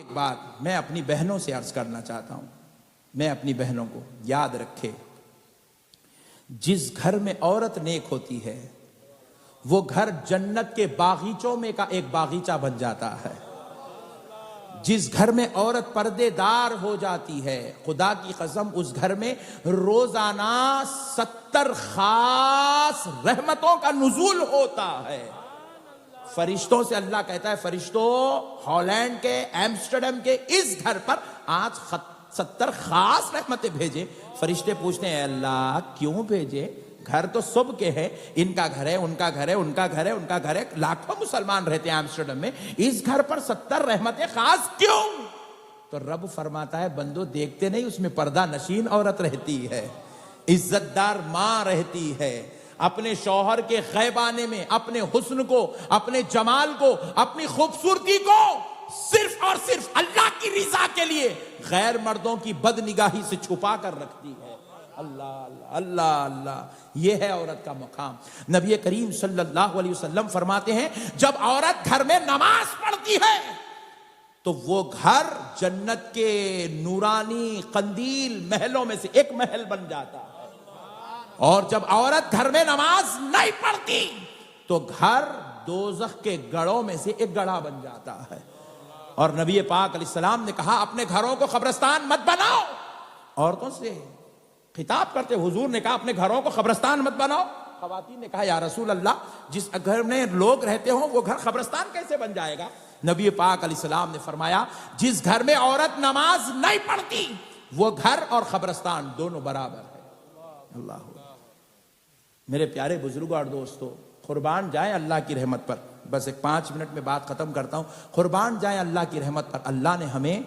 ایک بات میں اپنی بہنوں سے عرض کرنا چاہتا ہوں، میں اپنی بہنوں کو یاد رکھے، جس گھر میں عورت نیک ہوتی ہے وہ گھر جنت کے باغیچوں میں کا ایک باغیچہ بن جاتا ہے۔ جس گھر میں عورت پردے دار ہو جاتی ہے، خدا کی قسم اس گھر میں روزانہ 70 خاص رحمتوں کا نزول ہوتا ہے۔ فرشتوں سے اللہ کہتا ہے، فرشتوں ہالینڈ کے ایمسٹرڈم کے اس گھر پر آج 70 خاص رحمتیں بھیجے۔ فرشتے پوچھتے ہیں اللہ کیوں بھیجے؟ گھر تو سب کے ہیں، ان کا گھر ہے، ان کا گھر ہے، ان کا گھر ہے، ان کا گھر ہے، لاکھوں مسلمان رہتے ہیں ایمسٹرڈم میں، اس گھر پر 70 رحمتیں خاص کیوں؟ تو رب فرماتا ہے بندو دیکھتے نہیں، اس میں پردہ نشین عورت رہتی ہے، عزت دار ماں رہتی ہے، اپنے شوہر کے غیبانے میں اپنے حسن کو، اپنے جمال کو، اپنی خوبصورتی کو صرف اور صرف اللہ کی رضا کے لیے غیر مردوں کی بد نگاہی سے چھپا کر رکھتی ہے۔ اللہ اللہ اللہ، یہ ہے عورت کا مقام۔ نبی کریم صلی اللہ علیہ وسلم فرماتے ہیں جب عورت گھر میں نماز پڑھتی ہے تو وہ گھر جنت کے نورانی قندیل محلوں میں سے ایک محل بن جاتا ہے، اور جب عورت گھر میں نماز نہیں پڑھتی تو گھر دوزخ کے گڑھوں میں سے ایک گڑھا بن جاتا ہے۔ اور نبی پاک علیہ السلام نے کہا اپنے گھروں کو قبرستان مت بناؤ۔ عورتوں سے خطاب کرتے حضور نے کہا اپنے گھروں کو قبرستان مت بناؤ۔ خواتین نے کہا یا رسول اللہ جس گھر میں لوگ رہتے ہوں وہ گھر قبرستان کیسے بن جائے گا؟ نبی پاک علیہ السلام نے فرمایا جس گھر میں عورت نماز نہیں پڑھتی وہ گھر اور قبرستان دونوں برابر ہے۔ اللہ میرے پیارے بزرگوں اور دوستو، قربان جائیں اللہ کی رحمت پر، بس ایک 5 منٹ میں بات ختم کرتا ہوں، قربان جائیں اللہ کی رحمت پر۔ اللہ نے ہمیں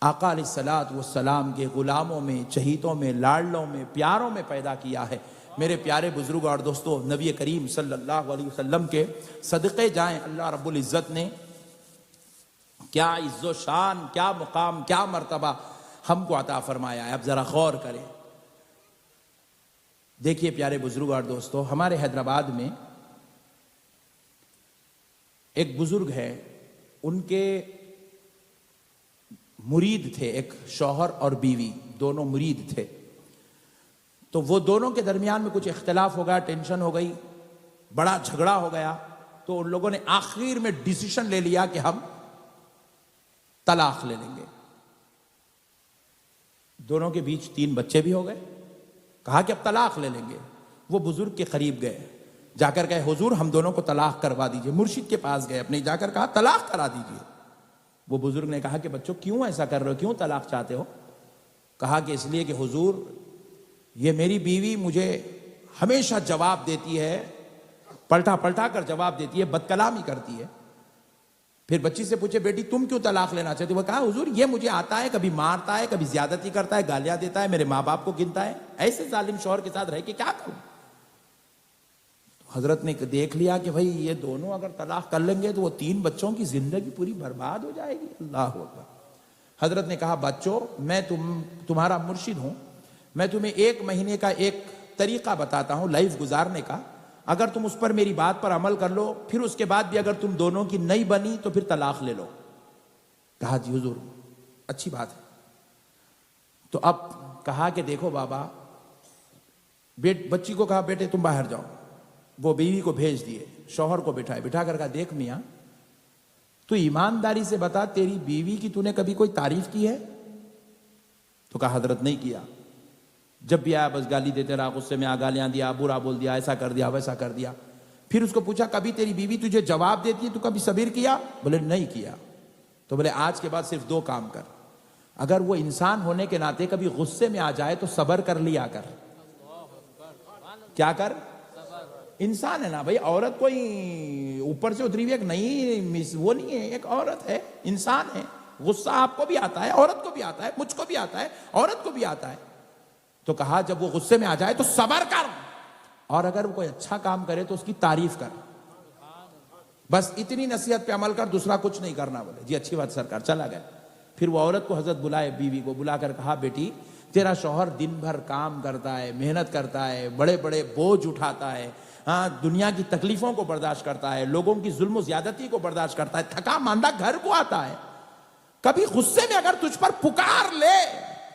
آقا علیہ الصلوۃ والسلام کے غلاموں میں، چہیتوں میں، لاڈلوں میں، پیاروں میں پیدا کیا ہے۔ میرے پیارے بزرگوں اور دوستو، نبی کریم صلی اللہ علیہ وسلم کے صدقے جائیں، اللہ رب العزت نے کیا عز و شان، کیا مقام، کیا مرتبہ ہم کو عطا فرمایا ہے۔ اب ذرا غور کریں، دیکھیے پیارے بزرگوں اور دوستو، ہمارے حیدرآباد میں ایک بزرگ ہے، ان کے مرید تھے، ایک شوہر اور بیوی دونوں مرید تھے، تو وہ دونوں کے درمیان میں کچھ اختلاف ہو گیا، ٹینشن ہو گئی، بڑا جھگڑا ہو گیا، تو ان لوگوں نے آخر میں ڈیسیشن لے لیا کہ ہم طلاق لے لیں گے۔ دونوں کے بیچ 3 بچے بھی ہو گئے، کہا کہ اب طلاق لے لیں گے۔ وہ بزرگ کے قریب گئے، جا کر کہے حضور ہم دونوں کو طلاق کروا دیجئے۔ مرشد کے پاس گئے اپنے، جا کر کہا طلاق کرا دیجئے۔ وہ بزرگ نے کہا کہ بچوں کیوں ایسا کر رہے ہو، کیوں طلاق چاہتے ہو؟ کہا کہ اس لیے کہ حضور یہ میری بیوی مجھے ہمیشہ جواب دیتی ہے، پلٹا پلٹا کر جواب دیتی ہے، بد کلامی کرتی ہے۔ پھر بچی سے پوچھے بیٹی تم کیوں طلاق لینا چاہتے ہو؟ وہ کہا حضور یہ مجھے آتا ہے، کبھی مارتا ہے، کبھی زیادتی کرتا ہے، گالیاں دیتا ہے، میرے ماں باپ کو گنتا ہے، ایسے ظالم شوہر کے ساتھ رہ کے کیا کروں؟ حضرت نے دیکھ لیا کہ بھئی یہ دونوں اگر طلاق کر لیں گے تو وہ 3 بچوں کی زندگی پوری برباد ہو جائے گی۔ اللہ اکبر۔ حضرت نے کہا بچوں میں تمہارا مرشد ہوں، میں تمہیں 1 مہینے کا ایک طریقہ بتاتا ہوں لائف گزارنے کا، اگر تم اس پر میری بات پر عمل کر لو، پھر اس کے بعد بھی اگر تم دونوں کی نہیں بنی تو پھر طلاق لے لو۔ کہا جی حضور اچھی بات ہے۔ تو اب کہا کہ دیکھو بابا، بچی کو کہا بیٹے تم باہر جاؤ، وہ بیوی کو بھیج دیے، شوہر کو بٹھا کر کہا دیکھ میاں تو ایمانداری سے بتا تیری بیوی کی تو نے کبھی کوئی تعریف کی ہے؟ تو کہا حضرت نہیں کیا، جب بھی آیا بس گالی دیتے رہا، غصے میں گالیاں دیا، برا بول دیا، ایسا کر دیا ویسا کر دیا۔ پھر اس کو پوچھا کبھی تیری بیوی تجھے جواب دیتی ہے تو کبھی صبر کیا؟ بولے نہیں کیا۔ تو بولے آج کے بعد صرف 2 کام کر، اگر وہ انسان ہونے کے ناطے کبھی غصے میں آ جائے تو صبر کر لیا کر۔ کیا کر؟ انسان ہے نا بھائی، عورت کوئی اوپر سے اتری ہوئی ایک نہیں، وہ نہیں ہے، ایک عورت ہے، انسان ہے، غصہ آپ کو بھی آتا ہے، عورت کو بھی آتا ہے، مجھ کو بھی آتا ہے، عورت کو بھی آتا ہے۔ تو کہا جب وہ غصے میں آ جائے تو صبر کر، اور اگر وہ کوئی اچھا کام کرے تو اس کی تعریف کر، بس اتنی نصیحت پہ عمل کر، دوسرا کچھ نہیں کرنا۔ بولے جی اچھی بات سرکار، چلا گیا۔ پھر وہ عورت کو حضرت بلائے، بیوی کو بلا کر کہا بیٹی تیرا شوہر دن بھر کام کرتا ہے، محنت کرتا ہے، بڑے بڑے بوجھ اٹھاتا ہے، دنیا کی تکلیفوں کو برداشت کرتا ہے، لوگوں کی ظلم و زیادتی کو برداشت کرتا ہے، تھکا ماندہ گھر کو آتا ہے، کبھی غصے میں اگر تجھ پر پکار لے،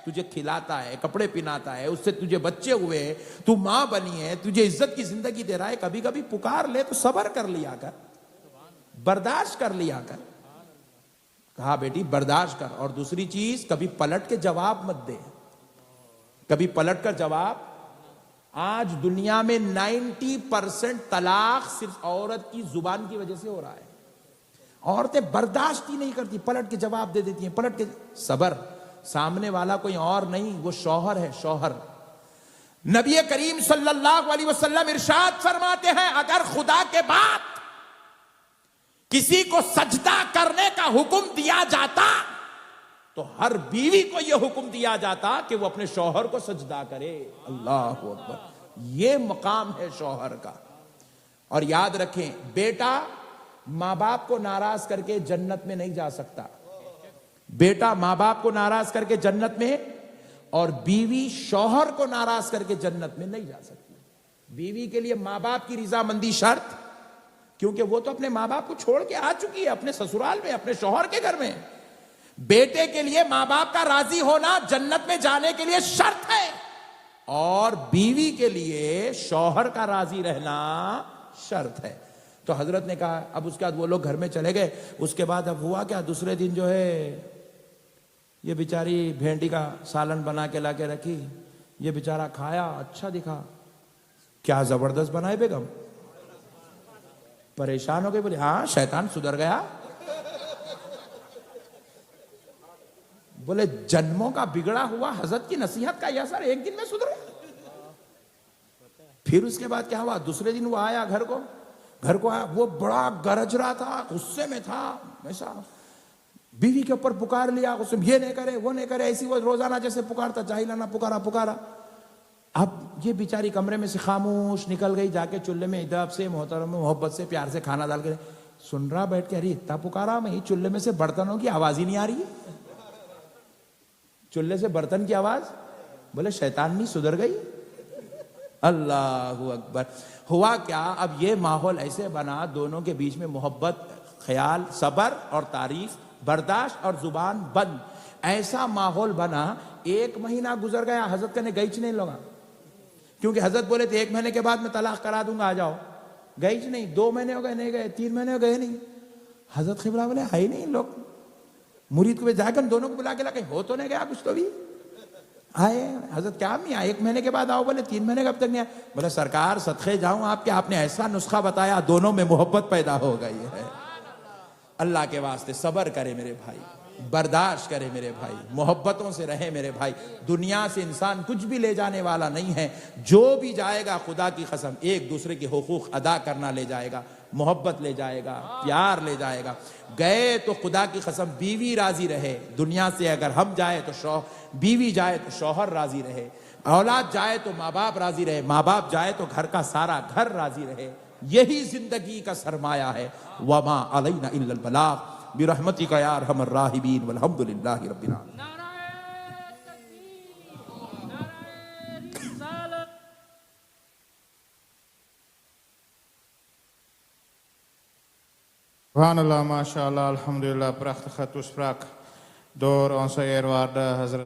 تجھے کھلاتا ہے، کپڑے پہناتا ہے، اس سے تجھے بچے ہوئے، تو ماں بنی ہے، تجھے عزت کی زندگی دے رہا ہے، کبھی کبھی پکار لے تو صبر کر لیا کر، برداشت کر لیا کر. کہا بیٹی برداشت کر. اور دوسری چیز، کبھی پلٹ کے جواب مت دے، کبھی پلٹ کر جواب. آج دنیا میں 90% طلاق صرف عورت کی زبان کی وجہ سے ہو رہا ہے. عورتیں برداشت ہی نہیں کرتی، پلٹ کے جواب دے دیتی ہیں، پلٹ کے. صبر، سامنے والا کوئی اور نہیں، وہ شوہر ہے، شوہر. نبی کریم صلی اللہ علیہ وسلم ارشاد فرماتے ہیں، اگر خدا کے بعد کسی کو سجدہ کرنے کا حکم دیا جاتا تو ہر بیوی کو یہ حکم دیا جاتا کہ وہ اپنے شوہر کو سجدہ کرے. اللہ اکبر. یہ مقام ہے شوہر کا. اور یاد رکھیں، بیٹا ماں باپ کو ناراض کر کے جنت میں نہیں جا سکتا. بیٹا ماں باپ کو ناراض کر کے جنت میں، اور بیوی شوہر کو ناراض کر کے جنت میں نہیں جا سکتی. بیوی کے لیے ماں باپ کی رضامندی شرط، کیونکہ وہ تو اپنے ماں باپ کو چھوڑ کے آ چکی ہے اپنے سسرال میں، اپنے شوہر کے گھر میں. بیٹے کے لیے ماں باپ کا راضی ہونا جنت میں جانے کے لیے شرط ہے، اور بیوی کے لیے شوہر کا راضی رہنا شرط ہے. تو حضرت نے کہا، اب اس کے بعد وہ لوگ گھر میں چلے گئے. اس کے بعد اب ہوا کیا، دوسرے دن جو ہے یہ بیچاری بھینڈی کا سالن بنا کے لا کے رکھی. یہ بیچارہ کھایا، اچھا دکھا، کیا زبردست بنائے بیگم. پریشان ہو گئے، بولے ہاں شیطان سدھر گیا. بولے جنموں کا بگڑا ہوا حضرت کی نصیحت کا یہ اثر ایک دن میں سدھر گیا. پھر اس کے بعد کیا ہوا، دوسرے دن وہ آیا گھر کو آیا، وہ بڑا گرج رہا تھا، غصے میں تھا. ایسا بیوی کے اوپر پکار لیا، غصے میں، یہ نہیں کرے وہ نہیں کرے، ایسی وہ روزانہ جیسے پکارتا، جاہلانہ پکارا. اب یہ بیچاری کمرے میں سے خاموش نکل گئی، جا کے چولہے میں ادب سے، محترم محبت سے، پیار سے کھانا ڈال کے سن رہا بیٹھ کے. ارے اتنا پکارا میں، چولہے میں سے برتنوں کی آواز ہی نہیں آ رہی ہے، چولہے سے برتن کی آواز. بولے شیطان نہیں سدھر گئی. اللہ اکبر. ہوا کیا، اب یہ ماحول ایسے بنا، دونوں کے بیچ میں محبت، خیال، صبر اور تعریف، برداشت اور زبان بند، ایسا ماحول بنا. 1 مہینہ گزر گیا، حضرت کہنے گئیچ نہیں لوگا، کیونکہ حضرت بولے تھے 1 مہینے کے بعد میں طلاق کرا دوں گا، آ جاؤ. گئیچ نہیں. 2 مہینے ہو گئے نہیں گئے، 3 مہینے ہو گئے نہیں. حضرت قبلہ بولے ہے ہی نہیں لوگ. مرید کو جا کر دونوں کو بلا کے لگے، ہو تو نہیں گیا کچھ تو بھی. آئے حضرت، کیا نہیں آئے، 1 مہینے کے بعد آؤ. بولے 3 مہینے کب تک نہیں آئے. بولے سرکار صدقے جاؤں آپ کے، آپ نے ایسا نسخہ بتایا، دونوں میں محبت پیدا ہو گئی ہے. اللہ کے واسطے صبر کرے میرے بھائی، برداشت کرے میرے بھائی، محبتوں سے رہے میرے بھائی. دنیا سے انسان کچھ بھی لے جانے والا نہیں ہے. جو بھی جائے گا خدا کی قسم ایک دوسرے کے حقوق ادا کرنا لے جائے گا، محبت لے جائے گا، پیار لے جائے گا. گئے تو خدا کی قسم بیوی راضی رہے. دنیا سے اگر ہم جائے تو بیوی جائے تو شوہر راضی رہے، اولاد جائے تو ماں باپ راضی رہے، ماں باپ جائے تو گھر کا سارا گھر راضی رہے. یہی زندگی کا سرمایہ ہے. وما علینا الا البلاغ برحمتک یا ارحم الراحمین والحمد للہ رب العالمین. Subhanallah, mashallah, alhamdulillah, prachtige toespraak door onze eerwaarde Hazrat